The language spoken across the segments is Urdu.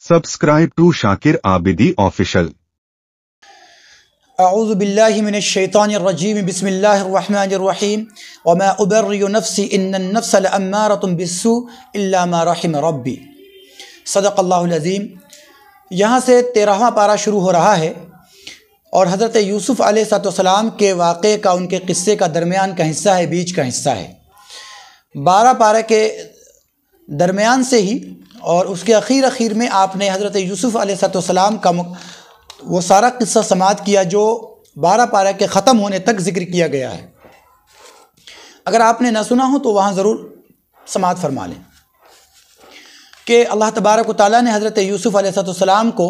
Subscribe to Shakir Abidi Official. اعوذ باللہ من الشیطان الرجیم بسم اللہ الرحمن الرحیم وما ابرئ نفسی ان النفس لامارۃ بالسوء الا ما رحم ربی صدق اللہ العظیم۔ یہاں سے 13واں پارہ شروع ہو رہا ہے اور حضرت یوسف علیہ السلام کے واقعے کا، ان کے قصے کا درمیان کا حصہ ہے، بیچ کا حصہ ہے۔ 12 پارہ کے درمیان سے ہی اور اس کے اخیر میں آپ نے حضرت یوسف علیہ السلام کا وہ سارا قصہ سماعت کیا جو 12 پارہ کے ختم ہونے تک ذکر کیا گیا ہے۔ اگر آپ نے نہ سنا ہو تو وہاں ضرور سماعت فرما لیں کہ اللہ تبارک و تعالیٰ نے حضرت یوسف علیہ السلام کو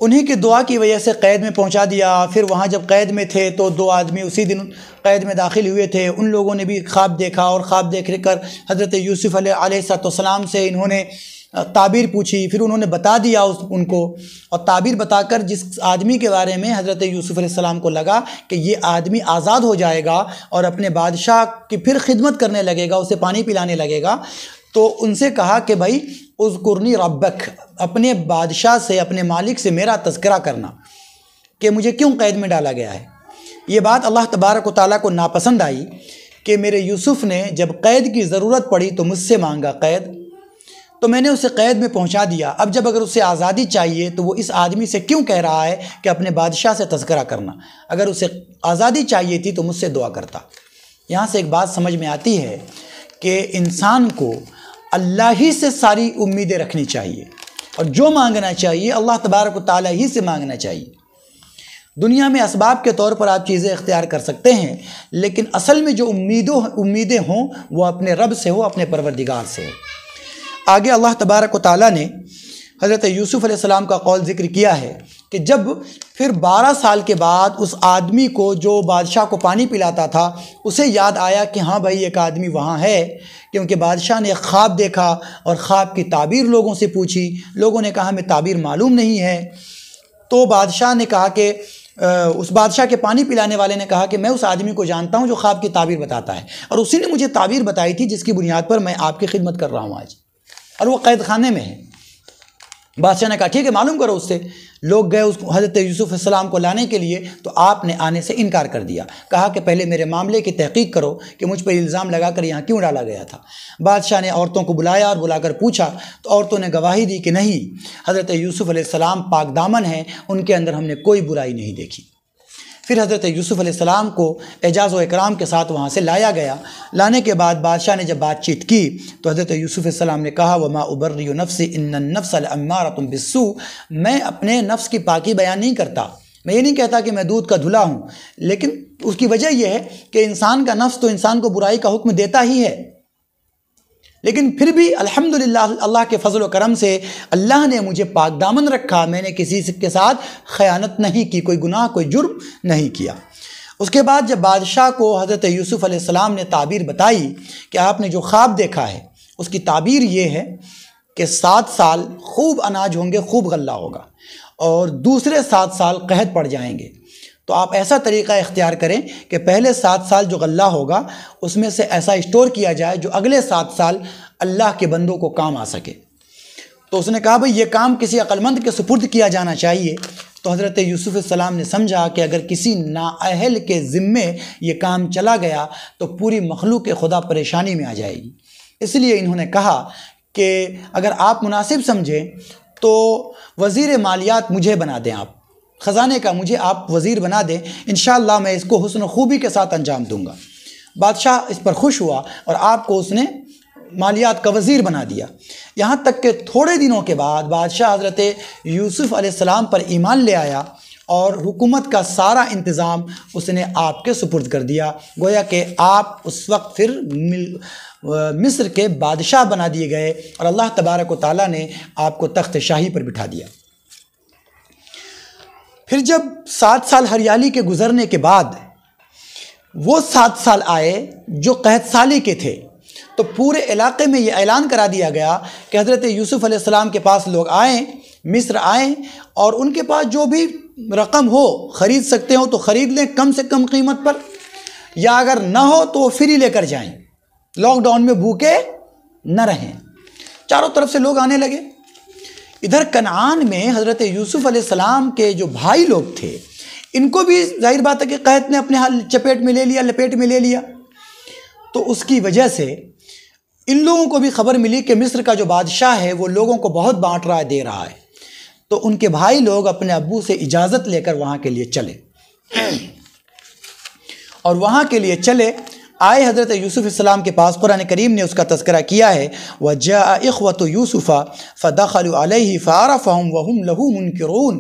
انہی کی دعا کی وجہ سے قید میں پہنچا دیا۔ پھر وہاں جب قید میں تھے تو 2 آدمی اسی دن قید میں داخل ہوئے تھے، ان لوگوں نے بھی خواب دیکھا اور خواب دیکھ کر حضرت یوسف علیہ السلام سے انہوں نے تعبیر پوچھی۔ پھر انہوں نے بتا دیا ان کو، اور تعبیر بتا کر جس آدمی کے بارے میں حضرت یوسف علیہ السلام کو لگا کہ یہ آدمی آزاد ہو جائے گا اور اپنے بادشاہ کی پھر خدمت کرنے لگے گا، اسے پانی پلانے لگے گا، تو ان سے کہا کہ بھائی اذکرنی ربک، اپنے بادشاہ سے، اپنے مالک سے میرا تذکرہ کرنا کہ مجھے کیوں قید میں ڈالا گیا ہے۔ یہ بات اللہ تبارک و تعالیٰ کو ناپسند آئی کہ میرے یوسف نے جب قید کی ضرورت پڑی تو مجھ سے مانگا قید، تو میں نے اسے قید میں پہنچا دیا۔ اب جب اگر اسے آزادی چاہیے تو وہ اس آدمی سے کیوں کہہ رہا ہے کہ اپنے بادشاہ سے تذکرہ کرنا؟ اگر اسے آزادی چاہیے تھی تو مجھ سے دعا کرتا۔ یہاں سے ایک بات سمجھ میں آتی ہے کہ انسان کو اللہ ہی سے ساری امیدیں رکھنی چاہیے، اور جو مانگنا چاہیے اللہ تبارک و تعالیٰ ہی سے مانگنا چاہیے۔ دنیا میں اسباب کے طور پر آپ چیزیں اختیار کر سکتے ہیں، لیکن اصل میں جو امیدیں ہوں وہ اپنے رب سے ہو، اپنے پروردگار سے ہو۔ آگے اللہ تبارک و تعالیٰ نے حضرت یوسف علیہ السلام کا قول ذکر کیا ہے کہ جب پھر 12 سال کے بعد اس آدمی کو جو بادشاہ کو پانی پلاتا تھا اسے یاد آیا کہ ہاں بھائی ایک آدمی وہاں ہے، کیونکہ بادشاہ نے ایک خواب دیکھا اور خواب کی تعبیر لوگوں سے پوچھی، لوگوں نے کہا ہمیں تعبیر معلوم نہیں ہے۔ تو بادشاہ نے کہا کہ اس بادشاہ کے پانی پلانے والے نے کہا کہ میں اس آدمی کو جانتا ہوں جو خواب کی تعبیر بتاتا ہے، اور اسی نے مجھے تعبیر بتائی تھی جس کی بنیاد پر میں آپ کی خدمت کر رہا ہوں آج، اور وہ قید خانے میں ہے۔ بادشاہ نے کہا ٹھیک ہے، معلوم کرو اس سے۔ لوگ گئے اس حضرت یوسف علیہ السلام کو لانے کے لیے، تو آپ نے آنے سے انکار کر دیا، کہا کہ پہلے میرے معاملے کی تحقیق کرو کہ مجھ پر الزام لگا کر یہاں کیوں ڈالا گیا تھا۔ بادشاہ نے عورتوں کو بلایا اور بلا کر پوچھا تو عورتوں نے گواہی دی کہ نہیں، حضرت یوسف علیہ السلام پاک دامن ہیں، ان کے اندر ہم نے کوئی برائی نہیں دیکھی۔ پھر حضرت یوسف علیہ السلام کو اعزاز و اکرام کے ساتھ وہاں سے لایا گیا۔ لانے کے بعد بادشاہ نے جب بات چیت کی تو حضرت یوسف علیہ السلام نے کہا وما ابرئ نفسی ان النفس لامارۃ بالسوء، میں اپنے نفس کی پاکی بیان نہیں کرتا، میں یہ نہیں کہتا کہ میں دودھ کا دھلا ہوں، لیکن اس کی وجہ یہ ہے کہ انسان کا نفس تو انسان کو برائی کا حکم دیتا ہی ہے، لیکن پھر بھی الحمدللہ اللہ کے فضل و کرم سے اللہ نے مجھے پاک دامن رکھا، میں نے کسی کے ساتھ خیانت نہیں کی، کوئی گناہ کوئی جرم نہیں کیا۔ اس کے بعد جب بادشاہ کو حضرت یوسف علیہ السلام نے تعبیر بتائی کہ آپ نے جو خواب دیکھا ہے اس کی تعبیر یہ ہے کہ 7 سال خوب اناج ہوں گے، خوب غلہ ہوگا، اور دوسرے 7 سال قحط پڑ جائیں گے، تو آپ ایسا طریقہ اختیار کریں کہ پہلے 7 سال جو غلہ ہوگا اس میں سے ایسا اسٹور کیا جائے جو اگلے 7 سال اللہ کے بندوں کو کام آ سکے۔ تو اس نے کہا بھئی یہ کام کسی عقلمند کے سپرد کیا جانا چاہیے۔ تو حضرت یوسف علیہ السلام نے سمجھا کہ اگر کسی نااہل کے ذمے یہ کام چلا گیا تو پوری مخلوق خدا پریشانی میں آ جائے گی، اس لیے انہوں نے کہا کہ اگر آپ مناسب سمجھیں تو وزیر مالیات مجھے بنا دیں، آپ خزانے کا مجھے آپ وزیر بنا دیں، انشاءاللہ میں اس کو حسن و خوبی کے ساتھ انجام دوں گا۔ بادشاہ اس پر خوش ہوا اور آپ کو اس نے مالیات کا وزیر بنا دیا۔ یہاں تک کہ تھوڑے دنوں کے بعد بادشاہ حضرت یوسف علیہ السلام پر ایمان لے آیا اور حکومت کا سارا انتظام اس نے آپ کے سپرد کر دیا، گویا کہ آپ اس وقت پھر مصر کے بادشاہ بنا دیے گئے اور اللہ تبارک و تعالیٰ نے آپ کو تخت شاہی پر بٹھا دیا۔ پھر جب 7 سال ہریالی کے گزرنے کے بعد وہ 7 سال آئے جو قحط سالی کے تھے، تو پورے علاقے میں یہ اعلان کرا دیا گیا کہ حضرت یوسف علیہ السلام کے پاس لوگ آئیں، مصر آئیں، اور ان کے پاس جو بھی رقم ہو خرید سکتے ہو تو خرید لیں کم سے کم قیمت پر، یا اگر نہ ہو تو وہ فری لے کر جائیں، لاک ڈاؤن میں بھوکے نہ رہیں۔ چاروں طرف سے لوگ آنے لگے۔ ادھر کنعان میں حضرت یوسف علیہ السلام کے جو بھائی لوگ تھے ان کو بھی ظاہر بات ہے کہ قحط نے اپنے حال لپیٹ میں لے لیا. تو اس کی وجہ سے ان لوگوں کو بھی خبر ملی کہ مصر کا جو بادشاہ ہے وہ لوگوں کو بہت بانٹ رہا ہے، دے رہا ہے. تو ان کے بھائی لوگ اپنے ابو سے اجازت لے کر وہاں کے لیے چلے اور وہاں کے لیے چلے آئے حضرت یوسف علیہ السلام کے پاس. قرآن کریم نے اس کا تذکرہ کیا ہے وَجَاءَ إِخْوَةُ يُوسُفَ فَدَخَلُوا عَلَيْهِ فَعَرَفَهُمْ وَهُمْ لَهُ مُنْكِرُونَ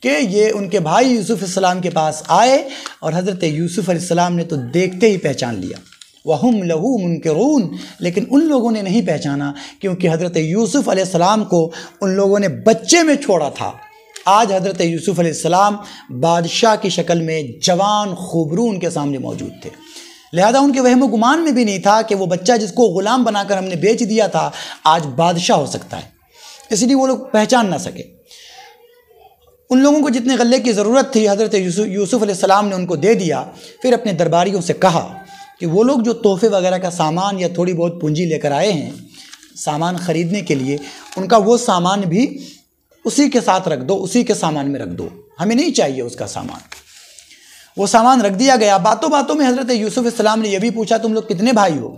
کہ یہ ان کے بھائی یوسف علیہ السلام کے پاس آئے اور حضرت یوسف علیہ السلام نے تو دیکھتے ہی پہچان لیا. وَهُمْ لَهُ مُنْكِرُونَ لیکن ان لوگوں نے نہیں پہچانا کیونکہ حضرت یوسف علیہ السلام کو ان لوگوں نے بچے میں چھوڑا تھا. آج حضرت یوسف علیہ السلام بادشاہ کی شکل میں جوان خوبرو ان کے سامنے موجود تھے، لہذا ان کے وہم و گمان میں بھی نہیں تھا کہ وہ بچہ جس کو غلام بنا کر ہم نے بیچ دیا تھا آج بادشاہ ہو سکتا ہے. اس لیے وہ لوگ پہچان نہ سکے. ان لوگوں کو جتنے غلے کی ضرورت تھی حضرت یوسف علیہ السلام نے ان کو دے دیا. پھر اپنے درباریوں سے کہا کہ وہ لوگ جو تحفے وغیرہ کا سامان یا تھوڑی بہت پونجی لے کر آئے ہیں سامان خریدنے کے لیے، ان کا وہ سامان بھی اسی کے ساتھ رکھ دو، اسی کے سامان میں رکھ دو، ہمیں نہیں چاہیے اس کا سامان. وہ سامان رکھ دیا گیا. باتوں باتوں میں حضرت یوسف علیہ السلام نے یہ بھی پوچھا تم لوگ کتنے بھائی ہو؟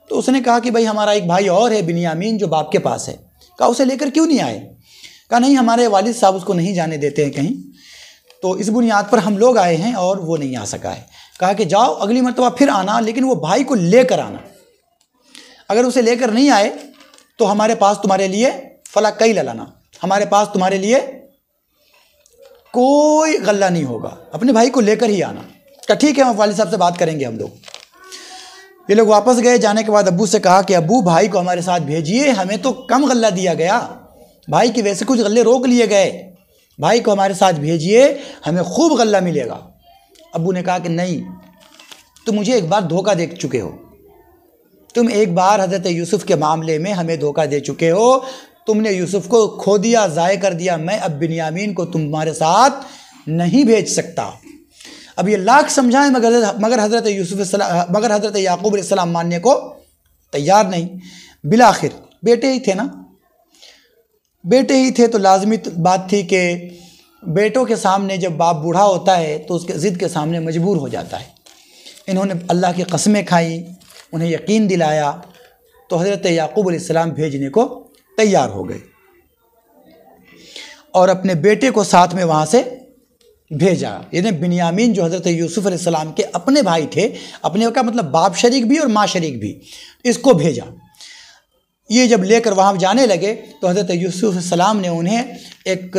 تو اس نے کہا کہ بھائی ہمارا ایک بھائی اور ہے بنیامین جو باپ کے پاس ہے. کہا اسے لے کر کیوں نہیں آئے؟ کہا نہیں ہمارے والد صاحب اس کو نہیں جانے دیتے ہیں کہیں، تو اس بنیاد پر ہم لوگ آئے ہیں اور وہ نہیں آ سکا ہے. کہا کہ جاؤ اگلی مرتبہ پھر آنا لیکن وہ بھائی کو لے کر آنا. اگر اسے لے کر نہیں آئے تو ہمارے پاس تمہارے لیے فلا کئی لانا، ہمارے پاس تمہارے لیے کوئی غلہ نہیں ہوگا، اپنے بھائی کو لے کر ہی آنا. کہ ٹھیک ہے ہم والد صاحب سے بات کریں گے ہم لوگ. یہ لوگ واپس گئے. جانے کے بعد ابو سے کہا کہ ابو بھائی کو ہمارے ساتھ بھیجیے، ہمیں تو کم غلہ دیا گیا، بھائی کی ویسے کچھ غلے روک لیے گئے، بھائی کو ہمارے ساتھ بھیجیے ہمیں خوب غلہ ملے گا. ابو نے کہا کہ نہیں، تم مجھے ایک بار دھوکہ دے چکے ہو، تم ایک بار حضرت یوسف کے معاملے میں ہمیں دھوکہ دے چکے ہو، تم نے یوسف کو کھو دیا، ضائع کر دیا. میں اب بنیامین کو تمہارے ساتھ نہیں بھیج سکتا. اب یہ لاکھ سمجھائیں مگر حضرت یعقوب علیہ السلام ماننے کو تیار نہیں. بالآخر بیٹے ہی تھے نا، بیٹے ہی تھے تو لازمی بات تھی کہ بیٹوں کے سامنے جب باپ بوڑھا ہوتا ہے تو اس کے ضد کے سامنے مجبور ہو جاتا ہے. انہوں نے اللہ کی قسمیں کھائیں، انہیں یقین دلایا تو حضرت یعقوب علیہ السلام بھیجنے کو تیار ہو گئے اور اپنے بیٹے کو ساتھ میں وہاں سے بھیجا. یعنی بنیامین جو حضرت یوسف علیہ السلام کے اپنے بھائی تھے، اپنے کا مطلب باپ شریک بھی اور ماں شریک بھی، اس کو بھیجا. یہ جب لے کر وہاں جانے لگے تو حضرت یوسف علیہ السلام نے انہیں ایک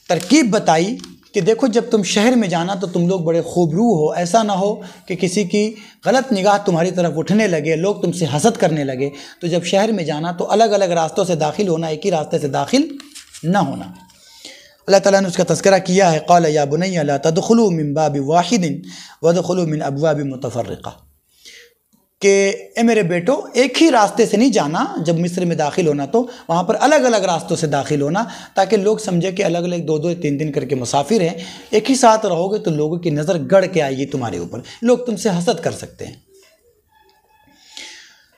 ترکیب بتائی کہ دیکھو جب تم شہر میں جانا تو تم لوگ بڑے خوبرو ہو، ایسا نہ ہو کہ کسی کی غلط نگاہ تمہاری طرف اٹھنے لگے، لوگ تم سے حسد کرنے لگے. تو جب شہر میں جانا تو الگ الگ راستوں سے داخل ہونا، ایک ہی راستے سے داخل نہ ہونا. اللہ تعالیٰ نے اس کا تذکرہ کیا ہے قال یا بنی لا تدخلوا من باب واحد وادخلوا من ابواب متفرقہ، کہ اے میرے بیٹو ایک ہی راستے سے نہیں جانا، جب مصر میں داخل ہونا تو وہاں پر الگ الگ راستوں سے داخل ہونا تاکہ لوگ سمجھے کہ الگ الگ 2-2 3 کر کے مسافر ہیں. ایک ہی ساتھ رہو گے تو لوگوں کی نظر گڑ کے آئے گی تمہارے اوپر، لوگ تم سے حسد کر سکتے ہیں.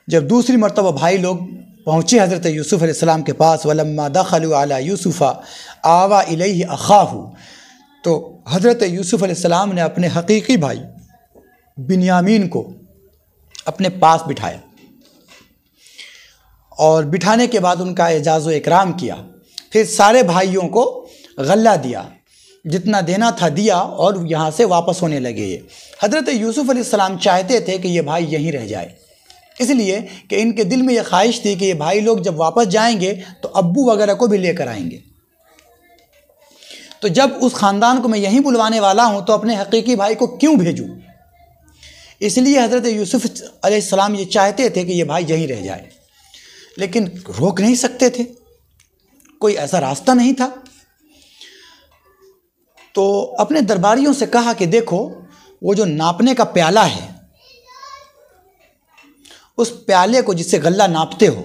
جب دوسری مرتبہ بھائی لوگ پہنچے حضرت یوسف علیہ السلام کے پاس وَلَمَّا دَخَلُوا عَلَى يُوسُفَ آوَى إِلَيْهِ أَخَاهُ، تو حضرت یوسف علیہ السلام نے اپنے حقیقی بھائی بنیامین کو اپنے پاس بٹھایا اور بٹھانے کے بعد ان کا اعزاز و اکرام کیا. پھر سارے بھائیوں کو غلہ دیا، جتنا دینا تھا دیا اور یہاں سے واپس ہونے لگے. حضرت یوسف علیہ السلام چاہتے تھے کہ یہ بھائی یہیں رہ جائے، اس لیے کہ ان کے دل میں یہ خواہش تھی کہ یہ بھائی لوگ جب واپس جائیں گے تو ابو وغیرہ کو بھی لے کر آئیں گے. تو جب اس خاندان کو میں یہیں بلوانے والا ہوں تو اپنے حقیقی بھائی کو کیوں بھیجوں؟ اس لیے حضرت یوسف علیہ السلام یہ چاہتے تھے کہ یہ بھائی یہیں رہ جائے، لیکن روک نہیں سکتے تھے، کوئی ایسا راستہ نہیں تھا. تو اپنے درباریوں سے کہا کہ دیکھو وہ جو ناپنے کا پیالہ ہے، اس پیالے کو جس سے غلہ ناپتے ہو،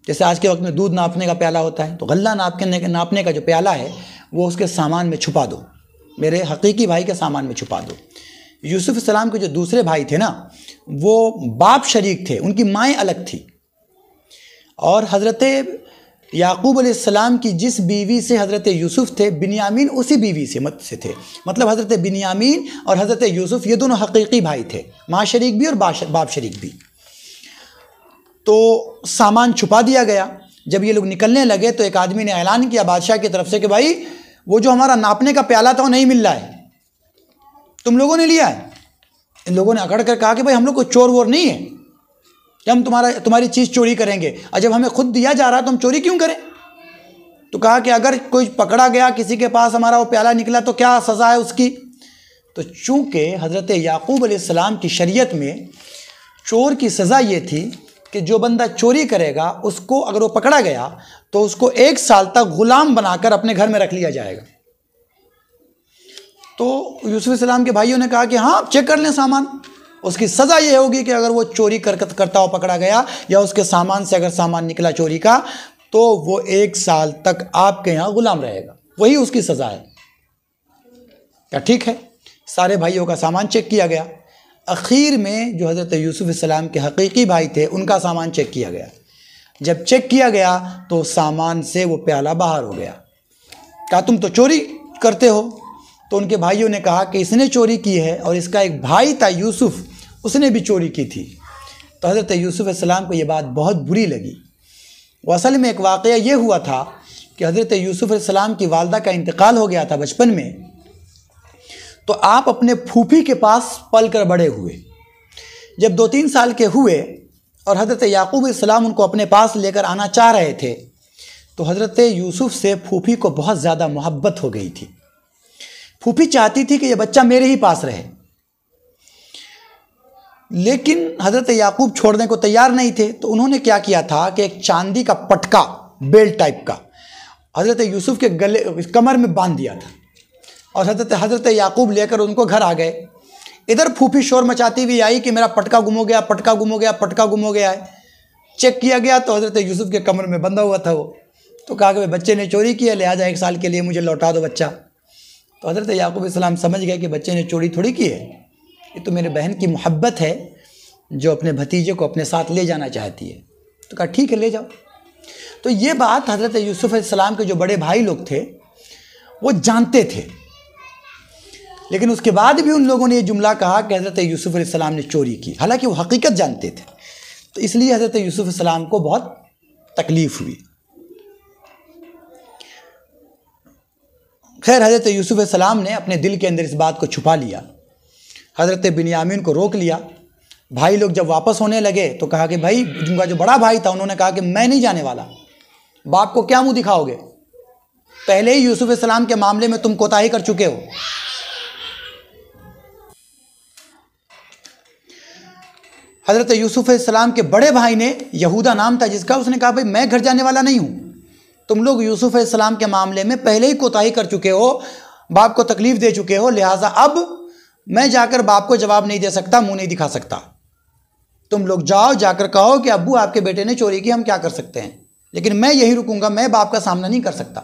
جیسے آج کے وقت میں دودھ ناپنے کا پیالہ ہوتا ہے، تو غلہ ناپنے کا جو پیالہ ہے وہ اس کے سامان میں چھپا دو، میرے حقیقی بھائی کے سامان میں چھپا دو. یوسف علیہ السلام کے جو دوسرے بھائی تھے نا وہ باپ شریک تھے، ان کی مائیں الگ تھی، اور حضرت یعقوب علیہ السلام کی جس بیوی سے حضرت یوسف تھے، بنیامین اسی بیوی سے تھے، مطلب حضرت بنیامین اور حضرت یوسف یہ دونوں حقیقی بھائی تھے، ماں شریک بھی اور باپ شریک بھی۔ تو سامان چھپا دیا گیا۔ جب یہ لوگ نکلنے لگے تو ایک آدمی نے اعلان کیا بادشاہ کی طرف سے کہ بھائی وہ جو ہمارا ناپنے کا پیالہ تھا وہ نہیں مل رہا ہے، تم لوگوں نے لیا ہے۔ ان لوگوں نے اکڑ کر کہا کہ بھائی ہم لوگ کوئی چور وور نہیں ہے کہ ہم تمہاری چیز چوری کریں گے، اور جب ہمیں خود دیا جا رہا تو ہم چوری کیوں کریں؟ تو کہا کہ اگر کوئی پکڑا گیا، کسی کے پاس ہمارا وہ پیالہ نکلا تو کیا سزا ہے اس کی؟ تو چونکہ حضرت یعقوب علیہ السلام کی شریعت میں چور کی سزا یہ تھی کہ جو بندہ چوری کرے گا اس کو اگر وہ پکڑا گیا تو اس کو 1 سال تک غلام بنا کر اپنے گھر میں رکھ لیا جائے گا۔ تو یوسف علیہ السلام کے بھائیوں نے کہا کہ ہاں چیک کر لیں سامان، اس کی سزا یہ ہوگی کہ اگر وہ چوری کرتا ہوا پکڑا گیا یا اس کے سامان سے اگر سامان نکلا چوری کا تو وہ 1 سال تک آپ کے یہاں غلام رہے گا، وہی اس کی سزا ہے۔ کیا ٹھیک ہے؟ سارے بھائیوں کا سامان چیک کیا گیا۔ اخیر میں جو حضرت یوسف علیہ السلام کے حقیقی بھائی تھے ان کا سامان چیک کیا گیا۔ جب چیک کیا گیا تو سامان سے وہ پیالہ باہر ہو گیا۔ کہا تم تو چوری کرتے ہو؟ تو ان کے بھائیوں نے کہا کہ اس نے چوری کی ہے اور اس کا ایک بھائی تھا یوسف، اس نے بھی چوری کی تھی۔ تو حضرت یوسف علیہ السلام کو یہ بات بہت بری لگی۔ وہ اصل میں ایک واقعہ یہ ہوا تھا کہ حضرت یوسف علیہ السلام کی والدہ کا انتقال ہو گیا تھا بچپن میں، تو آپ اپنے پھوپھی کے پاس پل کر بڑے ہوئے۔ جب 2-3 سال کے ہوئے اور حضرت یعقوب علیہ السلام ان کو اپنے پاس لے کر آنا چاہ رہے تھے تو حضرت یوسف سے پھوپھی کو بہت زیادہ محبت ہو گئی تھی۔ پھوپھی چاہتی تھی کہ یہ بچہ میرے ہی پاس رہے، لیکن حضرت یعقوب چھوڑنے کو تیار نہیں تھے۔ تو انہوں نے کیا کیا تھا کہ ایک چاندی کا پٹکا بیل ٹائپ کا حضرت یوسف کے کمر میں باندھ دیا تھا اور حضرت یعقوب لے کر ان کو گھر آ گئے۔ ادھر پھوپھی شور مچاتی ہوئی آئی کہ میرا پٹکا گم ہو گیا، پٹکا گم ہو گیا، پٹکا گم ہو گیا ہے۔ چیک کیا گیا تو حضرت یوسف کے کمر میں بندھا ہوا تھا وہ۔ تو کہا کہ بچے نے چوری کی ہے، لہٰذا 1 سال کے لیے مجھے لوٹا دو بچہ۔ تو حضرت یعقوب علیہ السلام سمجھ گئے کہ بچے نے چوری تھوڑی کی ہے، یہ تو میرے بہن کی محبت ہے جو اپنے بھتیجے کو اپنے ساتھ لے جانا چاہتی ہے۔ تو کہا ٹھیک ہے لے جاؤ۔ تو یہ بات حضرت یوسف علیہ السلام کے جو بڑے بھائی لوگ تھے وہ جانتے تھے، لیکن اس کے بعد بھی ان لوگوں نے یہ جملہ کہا کہ حضرت یوسف علیہ السلام نے چوری کی، حالانکہ وہ حقیقت جانتے تھے۔ تو اس لیے حضرت یوسف علیہ السلام کو بہت تکلیف ہوئی۔ خیر حضرت یوسف علیہ السلام نے اپنے دل کے اندر اس بات کو چھپا لیا۔ حضرت بنیامین کو روک لیا۔ بھائی لوگ جب واپس ہونے لگے تو کہا کہ بھائی جن کا جو بڑا بھائی تھا انہوں نے کہا کہ میں نہیں جانے والا، باپ کو کیا منہ دکھاؤ گے؟ پہلے ہی یوسف علیہ السلام کے معاملے میں تم کوتاہی کر چکے ہو۔ حضرت یوسف علیہ السلام کے بڑے بھائی نے، یہودا نام تھا جس کا، اس نے کہا بھائی میں گھر جانے والا نہیں ہوں، تم لوگ یوسف علیہ السلام کے معاملے میں پہلے ہی کوتاہی کر چکے ہو، باپ کو تکلیف دے چکے ہو، لہٰذا اب میں جا کر باپ کو جواب نہیں دے سکتا، منہ نہیں دکھا سکتا۔ تم لوگ جاؤ، جا کر کہو کہ ابو آپ کے بیٹے نے چوری کی، ہم کیا کر سکتے ہیں، لیکن میں یہی رکوں گا، میں باپ کا سامنا نہیں کر سکتا۔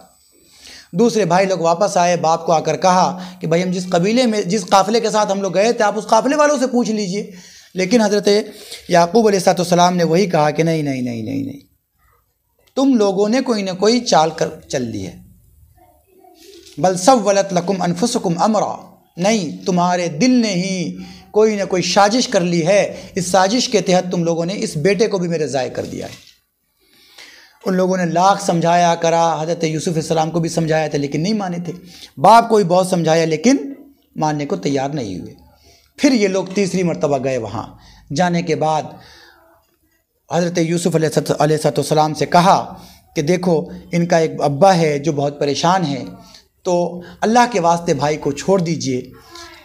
دوسرے بھائی لوگ واپس آئے، باپ کو آ کر کہا کہ بھائی ہم جس قبیلے میں، جس قافلے کے ساتھ ہم لوگ گئے تھے، آپ اس قافلے والوں سے پوچھ لیجئے۔ لیکن حضرت یعقوب علیہ السلام نے وہی کہا کہ نہیں نہیں نہیں نہیں نہیں، تم لوگوں نے کوئی نہ کوئی چال کر چل لی ہے۔ بل سولت لکم انفسکم امرا، نہیں تمہارے دل نے ہی کوئی نہ کوئی سازش کر لی ہے، اس سازش کے تحت تم لوگوں نے اس بیٹے کو بھی میرے ضائع کر دیا ہے۔ ان لوگوں نے لاکھ سمجھایا کرا، حضرت یوسف علیہ السلام کو بھی سمجھایا تھا لیکن نہیں مانے تھے، باپ کو بھی بہت سمجھایا لیکن ماننے کو تیار نہیں ہوئے۔ پھر یہ لوگ تیسری مرتبہ گئے، وہاں جانے کے بعد حضرت یوسف علیہ السلام سے کہا کہ دیکھو ان کا ایک ابا ہے جو بہت پریشان ہے، تو اللہ کے واسطے بھائی کو چھوڑ دیجئے،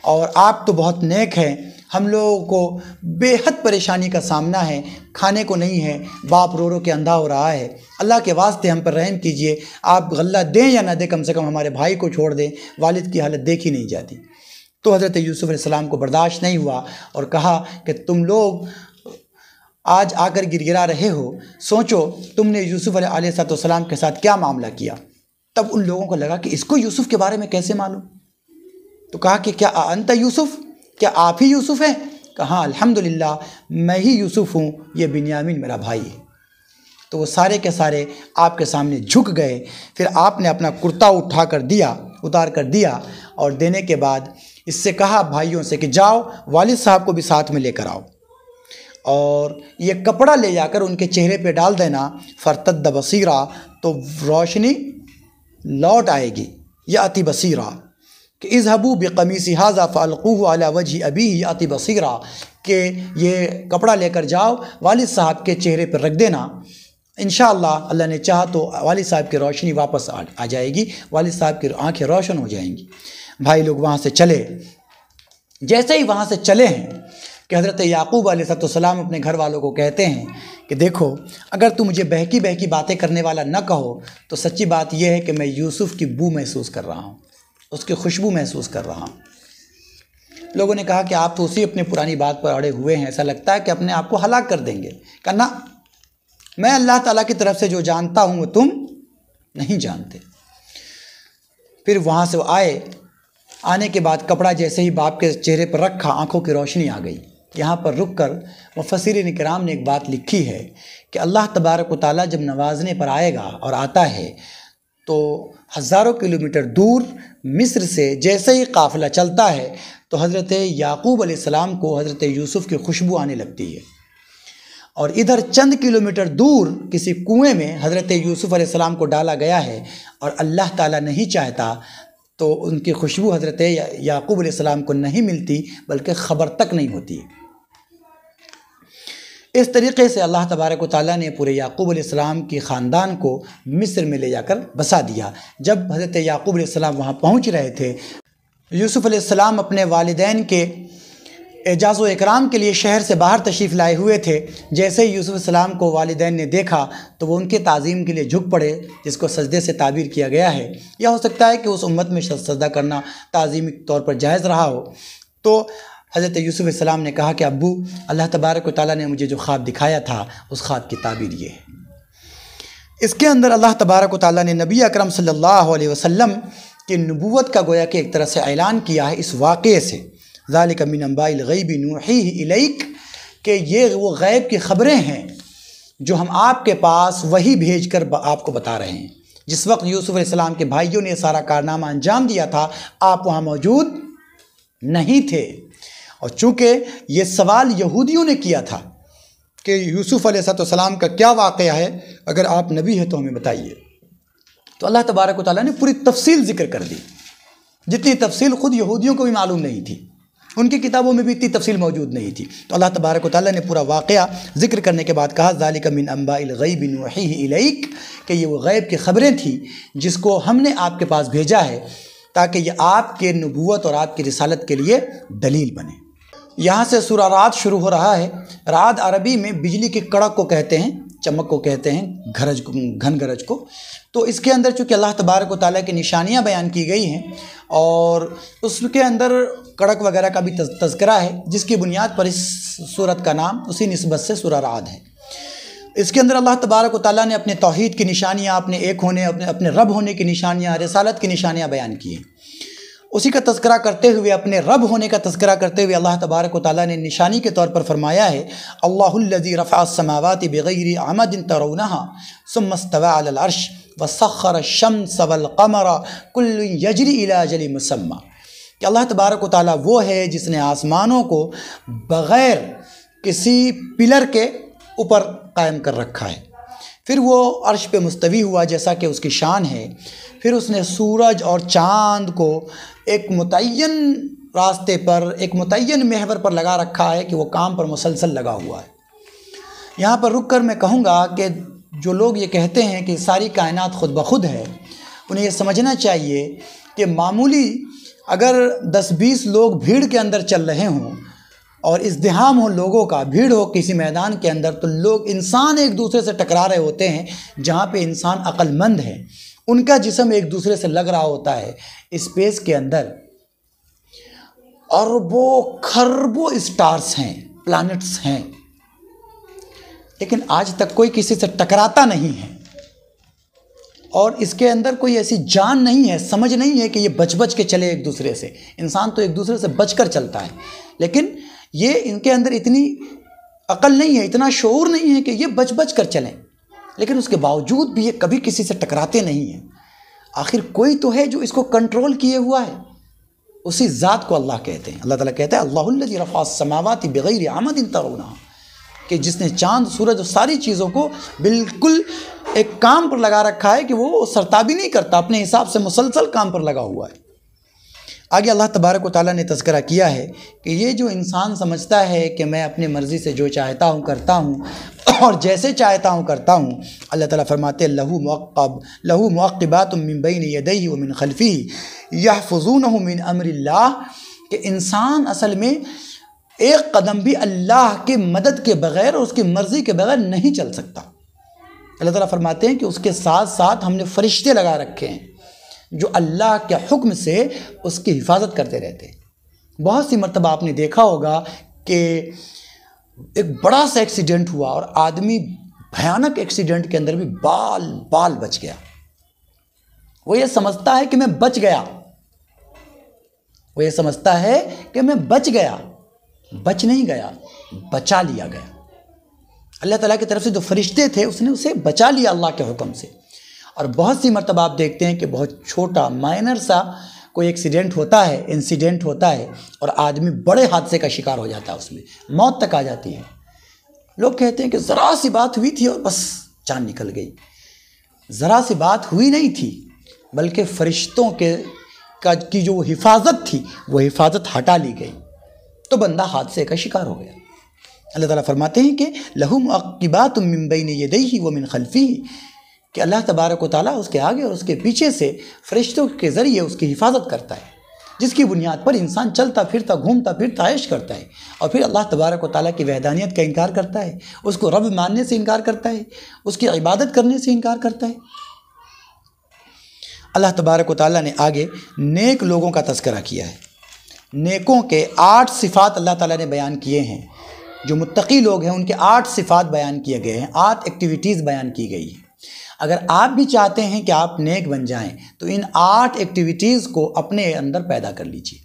اور آپ تو بہت نیک ہیں، ہم لوگوں کو بے حد پریشانی کا سامنا ہے، کھانے کو نہیں ہے، باپ رو رو کے اندھا ہو رہا ہے، اللہ کے واسطے ہم پر رحم کیجئے، آپ غلہ دیں یا نہ دیں، کم سے کم ہمارے بھائی کو چھوڑ دیں، والد کی حالت دیکھی نہیں جاتی۔ تو حضرت یوسف علیہ السلام کو برداشت نہیں ہوا اور کہا کہ تم لوگ آج آ کر گر گرا رہے ہو، سوچو تم نے یوسف علیہ السلام کے ساتھ کیا معاملہ کیا۔ تب ان لوگوں کو لگا کہ اس کو یوسف کے بارے میں کیسے معلوم، تو کہا کہ کیا انت یوسف، کیا آپ ہی یوسف ہیں؟ کہا ہاں الحمدللہ میں ہی یوسف ہوں، یہ بنیامین میرا بھائی ہے۔ تو وہ سارے کے سارے آپ کے سامنے جھک گئے۔ پھر آپ نے اپنا کرتا اتار کر دیا اور دینے کے بعد اس سے کہا بھائیوں سے کہ جاؤ والد صاحب کو بھی ساتھ میں لے کر آؤ اور یہ کپڑا لے جا کر ان کے چہرے پہ ڈال دینا، فرتد بصیرہ، تو روشنی لوٹ آئے گی، یاتی بصیرہ، کہ اذهبوا بقمیصی ھذا فالقوہ علی وجہ ابیہ یاتی بصیرہ، کہ یہ کپڑا لے کر جاؤ والد صاحب کے چہرے پر رکھ دینا، انشاءاللہ اللہ نے چاہا تو والد صاحب کی روشنی واپس آ جائے گی، والد صاحب کی آنکھیں روشن ہو جائیں گی۔ بھائی لوگ وہاں سے چلے، جیسے ہی وہاں سے چلے ہیں کہ حضرت یعقوب علیہ السلام اپنے گھر والوں کو کہتے ہیں کہ دیکھو اگر تم مجھے بہکی بہکی باتیں کرنے والا نہ کہو تو سچی بات یہ ہے کہ میں یوسف کی بو محسوس کر رہا ہوں، اس کی خوشبو محسوس کر رہا ہوں۔ لوگوں نے کہا کہ آپ تو اسی اپنے پرانی بات پر اڑے ہوئے ہیں، ایسا لگتا ہے کہ اپنے آپ کو ہلاک کر دیں گے۔ کہا نہ، میں اللہ تعالیٰ کی طرف سے جو جانتا ہوں وہ تم نہیں جانتے۔ پھر وہاں سے وہ آنے کے بعد کپڑا جیسے ہی باپ کے چہرے پر رکھا، آنکھوں کی روشنی آ گئی۔ یہاں پر رک کر مفسرین کرام نے ایک بات لکھی ہے کہ اللہ تبارک و تعالیٰ جب نوازنے پر آئے گا اور آتا ہے تو ہزاروں کلومیٹر دور مصر سے جیسے ہی قافلہ چلتا ہے تو حضرت یعقوب علیہ السلام کو حضرت یوسف کی خوشبو آنے لگتی ہے، اور ادھر چند کلومیٹر دور کسی کنویں میں حضرت یوسف علیہ السلام کو ڈالا گیا ہے، اور اللہ تعالیٰ نہیں چاہتا تو ان کی خوشبو حضرت یعقوب علیہ السلام کو نہیں ملتی، بلکہ خبر تک نہیں ہوتی۔ اس طریقے سے اللہ تبارک و تعالیٰ نے پورے یعقوب علیہ السلام کی خاندان کو مصر میں لے جا کر بسا دیا۔ جب حضرت یعقوب علیہ السلام وہاں پہنچ رہے تھے، یوسف علیہ السلام اپنے والدین کے اعزاز و اکرام کے لیے شہر سے باہر تشریف لائے ہوئے تھے۔ جیسے ہی یوسف علیہ السلام کو والدین نے دیکھا تو وہ ان کے تعظیم کے لیے جھک پڑے، جس کو سجدے سے تعبیر کیا گیا ہے، یا ہو سکتا ہے کہ اس امت میں سجدہ کرنا تعظیمی طور پر جائز رہا ہو۔ تو حضرت یوسف علیہ السلام نے کہا کہ ابو، اللہ تبارک و تعالیٰ نے مجھے جو خواب دکھایا تھا اس خواب کی تعبیر یہ ہے۔ اس کے اندر اللہ تبارک و تعالیٰ نے نبی اکرم صلی اللہ علیہ وسلم کی نبوت کا گویا کہ ایک طرح سے اعلان کیا ہے اس واقعے سے، ذالک من انباء الغیب نوحیہ الیک، کہ یہ وہ غیب کی خبریں ہیں جو ہم آپ کے پاس وہی بھیج کر آپ کو بتا رہے ہیں۔ جس وقت یوسف علیہ السلام کے بھائیوں نے یہ سارا کارنامہ انجام دیا تھا، آپ وہاں موجود نہیں تھے، اور چونکہ یہ سوال یہودیوں نے کیا تھا کہ یوسف علیہ السلام کا کیا واقعہ ہے، اگر آپ نبی ہیں تو ہمیں بتائیے، تو اللہ تبارک و تعالیٰ نے پوری تفصیل ذکر کر دی، جتنی تفصیل خود یہودیوں کو بھی معلوم نہیں تھی، ان کی کتابوں میں بھی اتنی تفصیل موجود نہیں تھی۔ تو اللہ تبارک و تعالیٰ نے پورا واقعہ ذکر کرنے کے بعد کہا ذالک من انباء الغیب نوحیہ الیک، کہ یہ وہ غیب کی خبریں تھیں جس کو ہم نے آپ کے پاس بھیجا ہے تاکہ یہ آپ کے نبوت اور آپ کی رسالت کے لیے دلیل بنے۔ یہاں سے سورہ رعد شروع ہو رہا ہے۔ رعد عربی میں بجلی کی کڑک کو کہتے ہیں، چمک کو کہتے ہیں، گھن گرج کو۔ تو اس کے اندر چونکہ اللہ تبارک و تعالیٰ کی نشانیاں بیان کی گئی ہیں اور اس کے اندر کڑک وغیرہ کا بھی تذکرہ ہے، جس کی بنیاد پر اس سورت کا نام اسی نسبت سے سورہ رعد ہے۔ اس کے اندر اللہ تبارک و تعالیٰ نے اپنے توحید کی نشانیاں، اپنے ایک ہونے، اپنے رب ہونے کی نشانیاں، رسالت کی نشانیاں بیان کی ہیں۔ اسی کا تذکرہ کرتے ہوئے، اپنے رب ہونے کا تذکرہ کرتے ہوئے اللہ تبارک و تعالیٰ نے نشانی کے طور پر فرمایا ہے اللہ الذی رفع السماوات بغیر عمد ترونها ثم استوى علی العرش وسخر الشمس والقمر کل یجری الی اجل مسمى، کہ اللہ تبارک و تعالیٰ وہ ہے جس نے آسمانوں کو بغیر کسی پلر کے اوپر قائم کر رکھا ہے، پھر وہ عرش پہ مستوی ہوا جیسا کہ اس کی شان ہے، پھر اس نے سورج اور چاند کو ایک متعین راستے پر، ایک متعین محور پر لگا رکھا ہے کہ وہ کام پر مسلسل لگا ہوا ہے۔ یہاں پر رک کر میں کہوں گا کہ جو لوگ یہ کہتے ہیں کہ ساری کائنات خود بخود ہے، انہیں یہ سمجھنا چاہیے کہ معمولی اگر 10-20 لوگ بھیڑ کے اندر چل رہے ہوں اور ازدحام ہو لوگوں کا، بھیڑ ہو کسی میدان کے اندر، تو لوگ انسان ایک دوسرے سے ٹکرا رہے ہوتے ہیں۔ جہاں پہ انسان عقل مند ہے، ان کا جسم ایک دوسرے سے لگ رہا ہوتا ہے اسپیس کے اندر، اربوں کھربوں اسٹارز ہیں، پلانٹس ہیں، لیکن آج تک کوئی کسی سے ٹکراتا نہیں ہے، اور اس کے اندر کوئی ایسی جان نہیں ہے، سمجھ نہیں ہے کہ یہ بچ کے چلے ایک دوسرے سے۔ انسان تو ایک دوسرے سے بچ کر چلتا ہے، لیکن یہ ان کے اندر اتنی عقل نہیں ہے، اتنا شعور نہیں ہے کہ یہ بچ کر چلیں۔ لیکن اس کے باوجود بھی یہ کبھی کسی سے ٹکراتے نہیں ہیں۔ آخر کوئی تو ہے جو اس کو کنٹرول کیے ہوا ہے، اسی ذات کو اللہ کہتے ہیں۔ اللہ تعالیٰ کہتا ہے اللہ الذی رفع السماوات بغیر عمد ترونہا، کہ جس نے چاند سورج اور ساری چیزوں کو بالکل ایک کام پر لگا رکھا ہے کہ وہ سرتابی نہیں کرتا، اپنے حساب سے مسلسل کام پر لگا ہوا ہے۔ آگے اللہ تبارک و تعالیٰ نے تذکرہ کیا ہے کہ یہ جو انسان سمجھتا ہے کہ میں اپنی مرضی سے جو چاہتا ہوں کرتا ہوں اور جیسے چاہتا ہوں کرتا ہوں، اللہ تعالیٰ فرماتے ہیں لہو معقبات من بین یدیہ ومن خلفہ یحفظونہ من امر اللہ، کہ انسان اصل میں ایک قدم بھی اللہ کی مدد کے بغیر اور اس کی مرضی کے بغیر نہیں چل سکتا۔ اللہ تعالیٰ فرماتے ہیں کہ اس کے ساتھ ساتھ ہم نے فرشتے لگا رکھے ہیں جو اللہ کے حکم سے اس کی حفاظت کرتے رہتے ہیں۔ بہت سی مرتبہ آپ نے دیکھا ہوگا کہ ایک بڑا سا ایکسیڈنٹ ہوا اور آدمی بھیانک ایکسیڈنٹ کے اندر بھی بال بچ گیا۔ وہ یہ سمجھتا ہے کہ میں بچ گیا، وہ یہ سمجھتا ہے کہ میں بچ گیا، بچ نہیں گیا، بچا لیا گیا۔ اللہ تعالیٰ کی طرف سے جو فرشتے تھے اس نے اسے بچا لیا اللہ کے حکم سے۔ اور بہت سی مرتبہ آپ دیکھتے ہیں کہ بہت چھوٹا مائنر سا کوئی ایکسیڈنٹ ہوتا ہے، انسیڈنٹ ہوتا ہے، اور آدمی بڑے حادثے کا شکار ہو جاتا ہے، اس میں موت تک آ جاتی ہے۔ لوگ کہتے ہیں کہ ذرا سی بات ہوئی تھی اور بس جان نکل گئی۔ ذرا سی بات ہوئی نہیں تھی، بلکہ فرشتوں کی جو حفاظت تھی وہ حفاظت ہٹا لی گئی، تو بندہ حادثے کا شکار ہو گیا۔ اللہ تعالیٰ فرماتے ہیں کہ لہو معقبات من بین یدیہ ومن خلفہ، کہ اللہ تبارک و تعالیٰ اس کے آگے اور اس کے پیچھے سے فرشتوں کے ذریعے اس کی حفاظت کرتا ہے، جس کی بنیاد پر انسان چلتا پھرتا گھومتا پھرتا عیش کرتا ہے، اور پھر اللہ تبارک و تعالیٰ کی وحدانیت کا انکار کرتا ہے، اس کو رب ماننے سے انکار کرتا ہے، اس کی عبادت کرنے سے انکار کرتا ہے۔ اللہ تبارک و تعالیٰ نے آگے نیک لوگوں کا تذکرہ کیا ہے۔ نیکوں کے 8 صفات اللہ تعالیٰ نے بیان کیے ہیں۔ جو متقی لوگ ہیں ان کے 8 صفات بیان کیے گئے ہیں، 8 ایکٹیویٹیز بیان کی گئی ہیں۔ اگر آپ بھی چاہتے ہیں کہ آپ نیک بن جائیں تو ان 8 ایکٹیویٹیز کو اپنے اندر پیدا کر لیجئے۔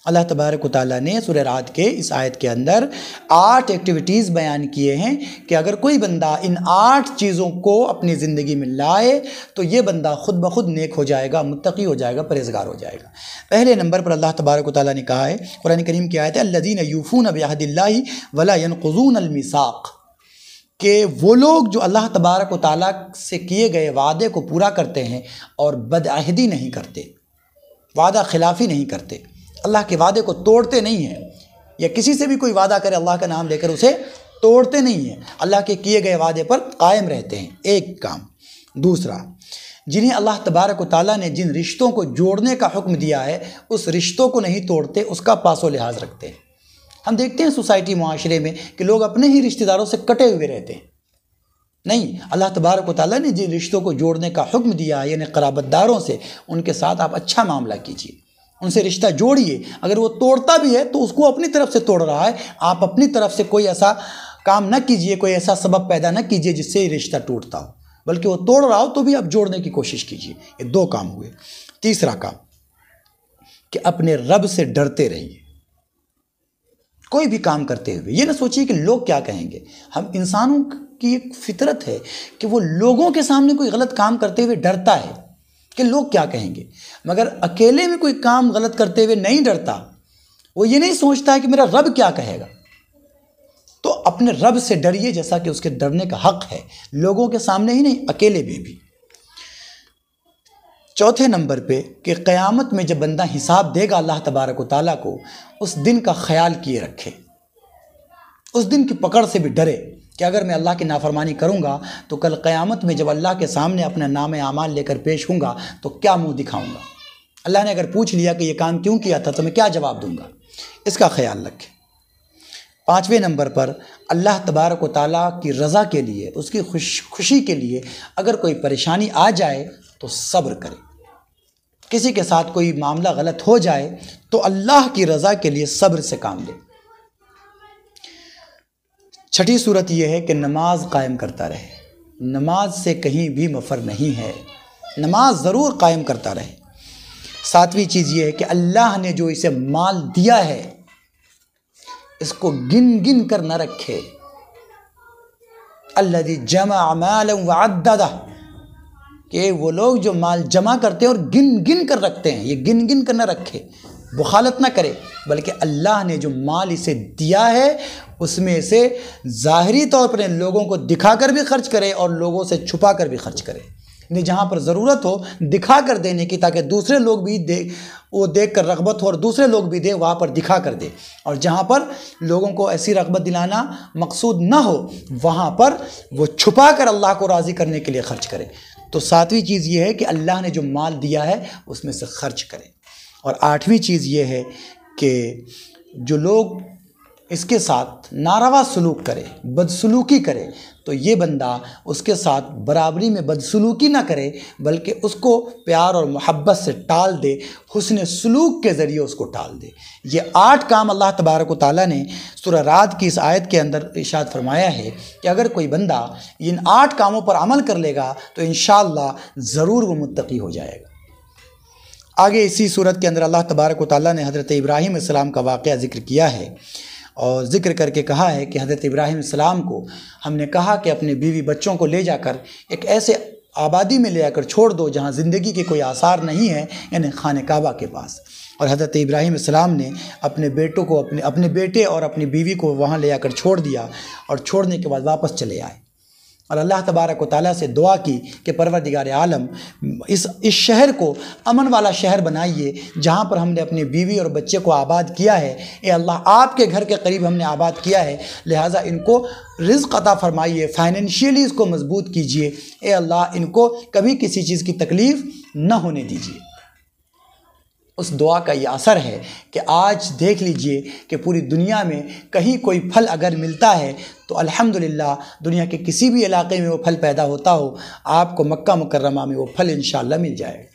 اللہ تبارک و تعالیٰ نے سورہ رعد کے اس آیت کے اندر 8 ایکٹیویٹیز بیان کیے ہیں کہ اگر کوئی بندہ ان 8 چیزوں کو اپنی زندگی میں لائے تو یہ بندہ خود بخود نیک ہو جائے گا، متقی ہو جائے گا، پرہیزگار ہو جائے گا۔ پہلے نمبر پر اللہ تبارک و تعالیٰ نے کہا ہے، قرآن کریم کی آیت ہے الذین یوفون بعہد اللہ ولا ینقضون المیثاق، کہ وہ لوگ جو اللہ تبارک و تعالیٰ سے کیے گئے وعدے کو پورا کرتے ہیں اور بدعہدی نہیں کرتے، وعدہ خلافی نہیں کرتے، اللہ کے وعدے کو توڑتے نہیں ہیں، یا کسی سے بھی کوئی وعدہ کرے اللہ کا نام لے کر اسے توڑتے نہیں ہیں، اللہ کے کیے گئے وعدے پر قائم رہتے ہیں۔ ایک کام۔ دوسرا، جنہیں اللہ تبارک و تعالیٰ نے جن رشتوں کو جوڑنے کا حکم دیا ہے اس رشتوں کو نہیں توڑتے، اس کا پاس و لحاظ رکھتے ہیں۔ ہم دیکھتے ہیں سوسائٹی معاشرے میں کہ لوگ اپنے ہی رشتہ داروں سے کٹے ہوئے رہتے ہیں۔ نہیں، اللہ تبارک و تعالیٰ نے جن رشتوں کو جوڑنے کا حکم دیا ہے، یعنی قرابت داروں سے، ان کے ساتھ آپ اچھا معاملہ کیجیے، ان سے رشتہ جوڑیے۔ اگر وہ توڑتا بھی ہے تو اس کو اپنی طرف سے توڑ رہا ہے، آپ اپنی طرف سے کوئی ایسا کام نہ کیجیے، کوئی ایسا سبب پیدا نہ کیجیے جس سے یہ رشتہ ٹوٹتا ہو، بلکہ وہ توڑ رہا ہو تو بھی آپ جوڑنے کی کوشش کیجیے۔ یہ 2 کام ہوئے۔ تیسرا کام کہ اپنے رب سے ڈرتے رہیے، کوئی بھی کام کرتے ہوئے یہ نہ سوچیے کہ لوگ کیا کہیں گے۔ ہم انسانوں کی ایک فطرت ہے کہ وہ لوگوں کے سامنے کوئی غلط کام کرتے ہوئے ڈرتا ہے کہ لوگ کیا کہیں گے، مگر اکیلے میں کوئی کام غلط کرتے ہوئے نہیں ڈرتا، وہ یہ نہیں سوچتا ہے کہ میرا رب کیا کہے گا۔ تو اپنے رب سے ڈریے جیسا کہ اس کے ڈرنے کا حق ہے، لوگوں کے سامنے ہی نہیں، اکیلے میں بھی۔ چوتھے نمبر پہ کہ قیامت میں جب بندہ حساب دے گا اللہ تبارک و تعالیٰ کو، اس دن کا خیال کیے رکھے، اس دن کی پکڑ سے بھی ڈرے کہ اگر میں اللہ کی نافرمانی کروں گا تو کل قیامت میں جب اللہ کے سامنے اپنا نام اعمال لے کر پیش ہوں گا تو کیا منہ دکھاؤں گا۔ اللہ نے اگر پوچھ لیا کہ یہ کام کیوں کیا تھا تو میں کیا جواب دوں گا، اس کا خیال رکھیں۔ 5ویں نمبر پر اللہ تبارک و تعالیٰ کی رضا کے لیے، اس کی خوشی کے لیے اگر کوئی پریشانی آ جائے تو صبر کرے۔ کسی کے ساتھ کوئی معاملہ غلط ہو جائے تو اللہ کی رضا کے لیے صبر سے کام لے۔ 6ٹھی صورت یہ ہے کہ نماز قائم کرتا رہے، نماز سے کہیں بھی مفر نہیں ہے، نماز ضرور قائم کرتا رہے۔ 7ویں چیز یہ ہے کہ اللہ نے جو اسے مال دیا ہے اس کو گن گن کر نہ رکھے، الذی جمع مالا وعددہ، کہ وہ لوگ جو مال جمع کرتے ہیں اور گن گن کر رکھتے ہیں، یہ گن گن کر نہ رکھے، بخالت نہ کرے، بلکہ اللہ نے جو مال اسے دیا ہے اس میں سے ظاہری طور پر لوگوں کو دکھا کر بھی خرچ کرے اور لوگوں سے چھپا کر بھی خرچ کرے، یعنی جہاں پر ضرورت ہو دکھا کر دینے کی تاکہ دوسرے لوگ بھی وہ دیکھ کر رغبت ہو اور دوسرے لوگ بھی دے، وہاں پر دکھا کر دے، اور جہاں پر لوگوں کو ایسی رغبت دلانا مقصود نہ ہو وہاں پر وہ چھپا کر اللہ کو راضی کرنے کے لیے خرچ کرے۔ تو ساتویں چیز یہ ہے کہ اللہ نے جو مال دیا ہے اس میں سے خرچ کرے، اور آٹھویں چیز یہ ہے کہ جو لوگ اس کے ساتھ ناروا سلوک کرے، بدسلوکی کرے، تو یہ بندہ اس کے ساتھ برابری میں بدسلوکی نہ کرے بلکہ اس کو پیار اور محبت سے ٹال دے، حسن سلوک کے ذریعے اس کو ٹال دے۔ یہ 8 کام اللہ تبارک و تعالیٰ نے سورہ رعد کی اس آیت کے اندر ارشاد فرمایا ہے کہ اگر کوئی بندہ ان 8 کاموں پر عمل کر لے گا تو انشاءاللہ ضرور وہ متقی ہو جائے گا۔ آگے اسی صورت کے اندر اللہ تبارک و تعالیٰ نے حضرت ابراہیم علیہ السلام کا واقعہ ذکر کیا ہے، اور ذکر کر کے کہا ہے کہ حضرت ابراہیم علیہ السلام کو ہم نے کہا کہ اپنے بیوی بچوں کو لے جا کر ایک ایسے آبادی میں لے جا کر چھوڑ دو جہاں زندگی کے کوئی آثار نہیں ہے، یعنی خانہ کعبہ کے پاس، اور حضرت ابراہیم علیہ السلام نے اپنے بیٹوں کو اپنے بیٹے اور اپنی بیوی کو وہاں لے جا کر چھوڑ دیا، اور چھوڑنے کے بعد واپس چلے آئے، اور اللہ تبارک و تعالیٰ سے دعا کی کہ پروردگار عالم اس شہر کو امن والا شہر بنائیے جہاں پر ہم نے اپنی بیوی اور بچے کو آباد کیا ہے، اے اللہ آپ کے گھر کے قریب ہم نے آباد کیا ہے، لہٰذا ان کو رزق عطا فرمائیے، فائنینشیلی اس کو مضبوط کیجئے، اے اللہ ان کو کبھی کسی چیز کی تکلیف نہ ہونے دیجئے۔ اس دعا کا یہ اثر ہے کہ آج دیکھ لیجئے کہ پوری دنیا میں کہیں کوئی پھل اگر ملتا ہے تو الحمدللہ دنیا کے کسی بھی علاقے میں وہ پھل پیدا ہوتا ہو، آپ کو مکہ مکرمہ میں وہ پھل انشاءاللہ مل جائے گا۔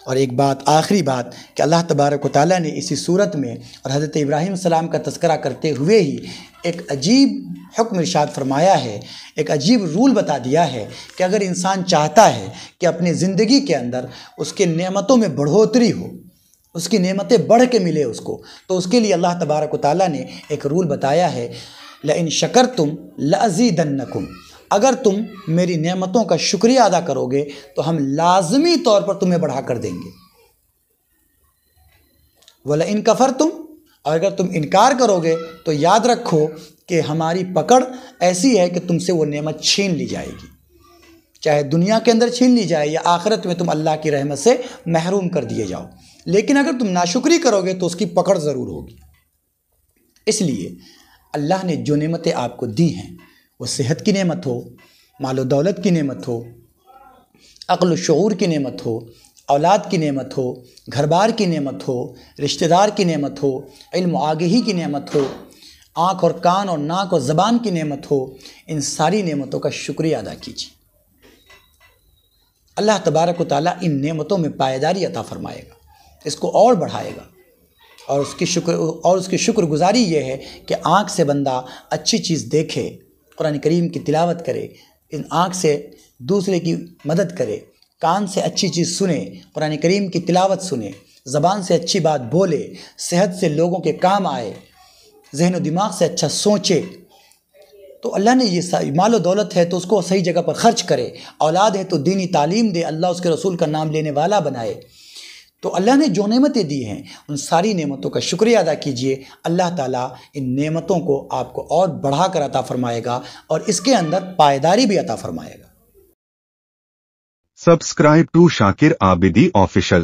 اور ایک بات، آخری بات، کہ اللہ تبارک و تعالیٰ نے اسی صورت میں اور حضرت ابراہیم علیہ السلام کا تذکرہ کرتے ہوئے ہی ایک عجیب حکم ارشاد فرمایا ہے، ایک عجیب رول بتا دیا ہے کہ اگر انسان چاہتا ہے کہ اپنی زندگی کے اندر اس کے نعمتوں میں بڑھوتری ہو، اس کی نعمتیں بڑھ کے ملے اس کو، تو اس کے لیے اللہ تبارک و تعالیٰ نے ایک رول بتایا ہے، لَإِن شَكَرْتُمْ لَأَزِيدَنَّكُمْ، اگر تم میری نعمتوں کا شکریہ ادا کرو گے تو ہم لازمی طور پر تمہیں بڑھا کر دیں گے، وَلَئِن كَفَرْتُمْ، اور اگر تم انکار کرو گے تو یاد رکھو کہ ہماری پکڑ ایسی ہے کہ تم سے وہ نعمت چھین لی جائے گی، چاہے دنیا کے اندر چھین لی جائے یا آخرت میں تم اللہ کی رحمت سے محروم کر دیے جاؤ، لیکن اگر تم ناشکری کرو گے تو اس کی پکڑ ضرور ہوگی۔ اس لیے اللہ نے جو نعمتیں آپ کو دی ہیں، وہ صحت کی نعمت ہو، مال و دولت کی نعمت ہو، عقل و شعور کی نعمت ہو، اولاد کی نعمت ہو، گھر بار کی نعمت ہو، رشتہ دار کی نعمت ہو، علم و آگہی کی نعمت ہو، آنکھ اور کان اور ناک اور زبان کی نعمت ہو، ان ساری نعمتوں کا شکریہ ادا کیجیے۔ اللہ تبارک و تعالیٰ ان نعمتوں میں پائیداری عطا فرمائے گا، اس کو اور بڑھائے گا، اور اس کی شکر گزاری یہ ہے کہ آنکھ سے بندہ اچھی چیز دیکھے، قرآن کریم کی تلاوت کرے، ان آنکھ سے دوسرے کی مدد کرے، کان سے اچھی چیز سنے، قرآن کریم کی تلاوت سنے، زبان سے اچھی بات بولے، صحت سے لوگوں کے کام آئے، ذہن و دماغ سے اچھا سوچے، تو اللہ نے یہ مال و دولت ہے تو اس کو صحیح جگہ پر خرچ کرے، اولاد ہے تو دینی تعلیم دے، اللہ اس کے رسول کا نام لینے والا بنائے۔ تو اللہ نے جو نعمتیں دی ہیں ان ساری نعمتوں کا شکریہ ادا کیجئے، اللہ تعالیٰ ان نعمتوں کو آپ کو اور بڑھا کر عطا فرمائے گا اور اس کے اندر پائیداری بھی عطا فرمائے گا۔ Subscribe to Shakir Abidi Official.